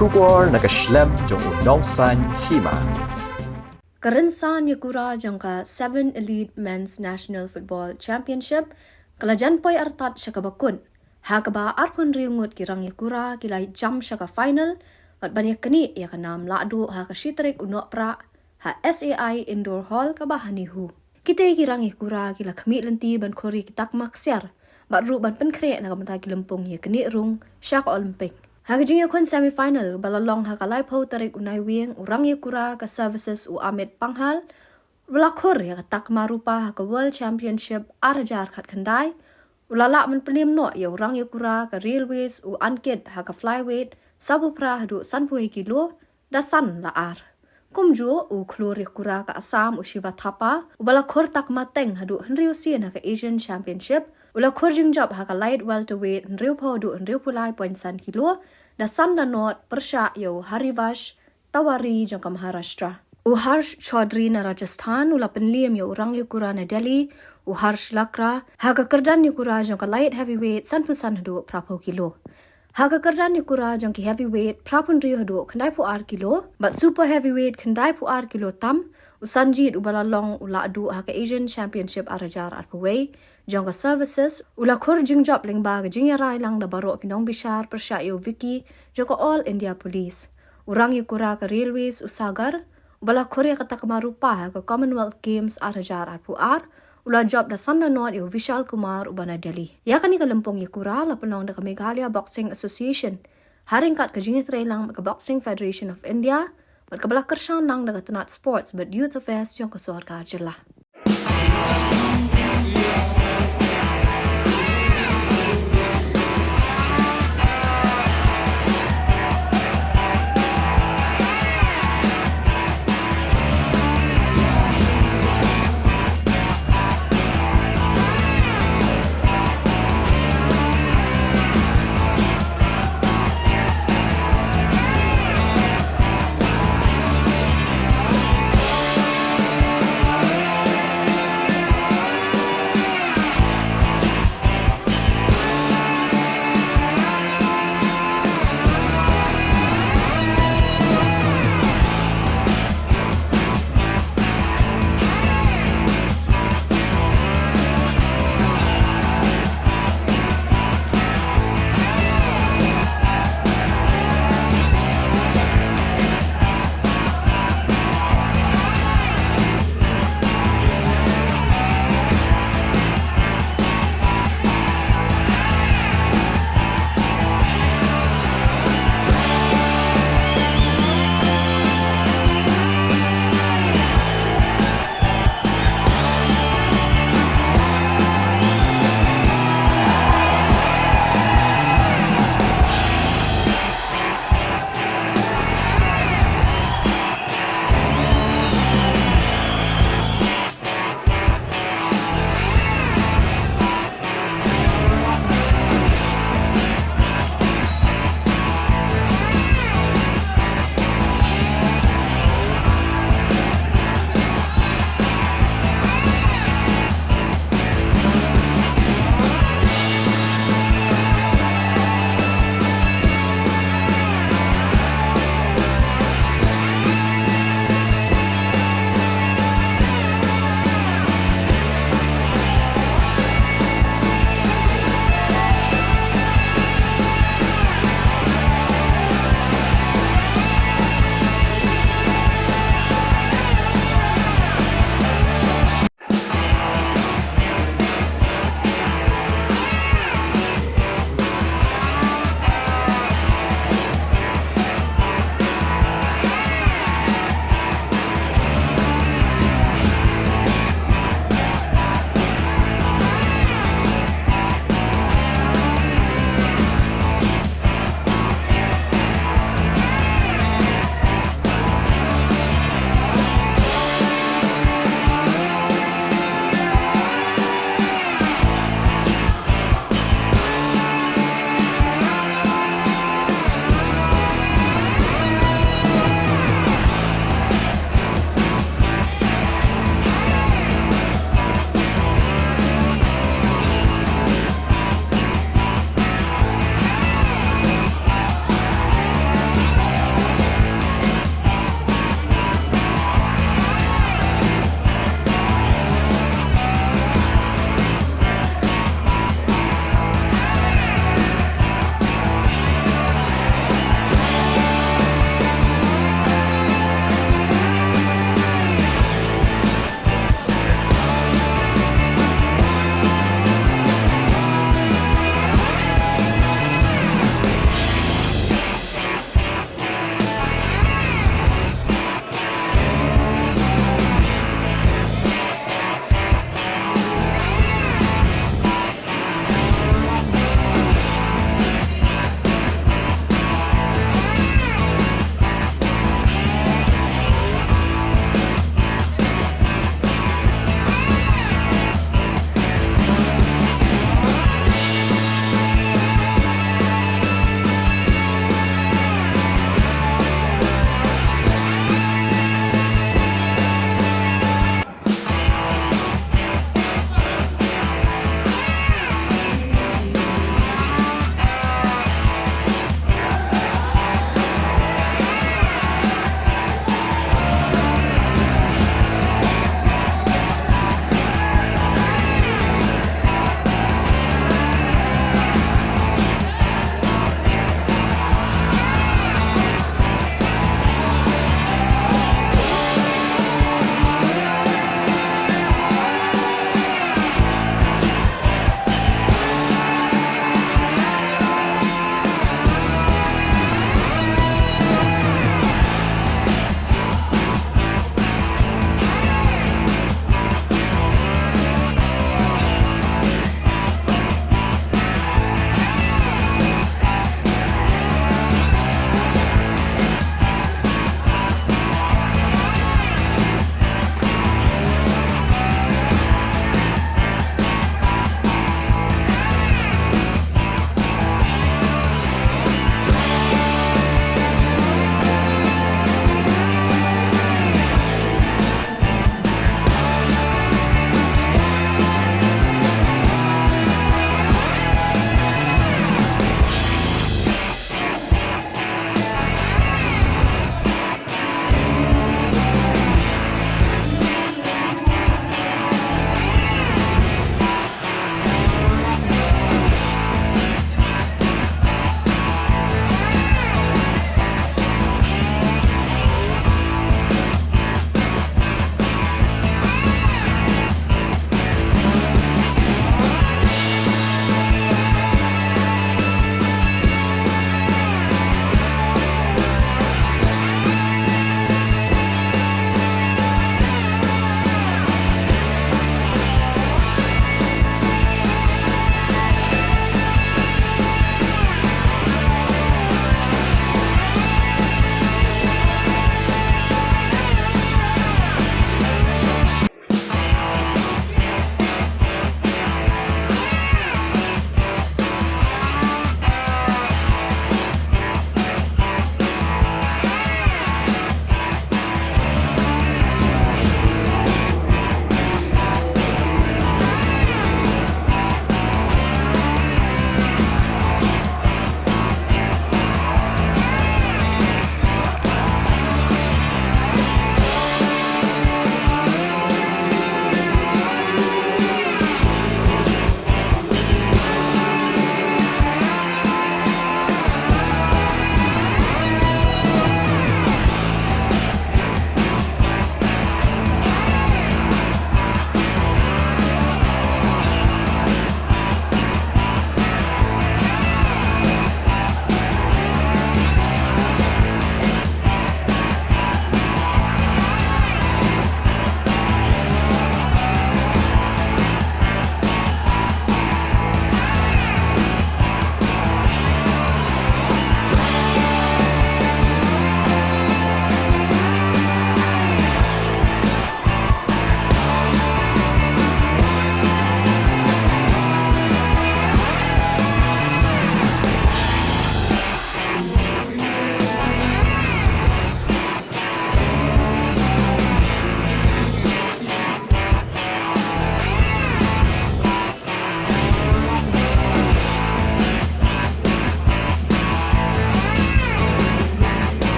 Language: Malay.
Shubor nakaslem jong unongsan Hima. Karensan Yakura jangka 7 Elite Men's National Football Championship kalajan poi artat syakabakun. Hakaba arpun riungut kirang Yakura kilai jam syaka final at banyak keni ya kanam ladu ha kashitrik unok pra ha SAI Indoor Hall kabahanihu. Kita kirang Yakura kila kami lenti ban kori kitak maksiar batru ban penkre na kamata kilempung ya keni Rung syak Olympic. Hagajing yakun semi-final balalong hakalai pau tarik unai wing urang Yakura ka services u Amit panghal belakhur ya katak marupa ka World Championship arajar khat khandai ulala man pelim no ya urang Yakura ka railways u ankit ha ka flyweight sabupra hadu sanpui kilo da san la ar kumju u klur Yakura ka Assam u Shiva thapa u belakhur tak mateng hadu henriu sien ha ka Asian Championship ula khurjing job ha ka light welterweight henriu pau du henriu pulai point san kilo da san da not persya yo harivash tawari jang ka Maharashtra u Harsh Chaudhary na Rajasthan ula penliam yo urang Yakura na Delhi u Harsh Lakra ha ka kerdan Yakura jang ka light heavyweight sanpusan hadu prapo kilo ha ka kerdan Yakura jang ki heavyweight prapun rio hadu khandai pu ar kilo but super heavyweight khandai pu ar kilo tam u Sanjeet u balalong ula adu ha ka Asian Championship arajar arpuwei jang ka services ula khur jing job lengba ka jingyarai lang da baro kinong bishar persya yo Vicky jang ka All India Police urang Yakura ka railways u Sagar bala Korea kata kamarupa ha ka Commonwealth Games arajar arpu ar ula job da sanda not yo Vishal Kumar ubana Delhi ya kani ka lempong Yakura la penong da ka Meghalaya Boxing Association haringkat ka jingitray lang ka Boxing Federation of India mat ka bala kershan lang da ka Tanat Sports but Youth Affairs yung ka suarga jela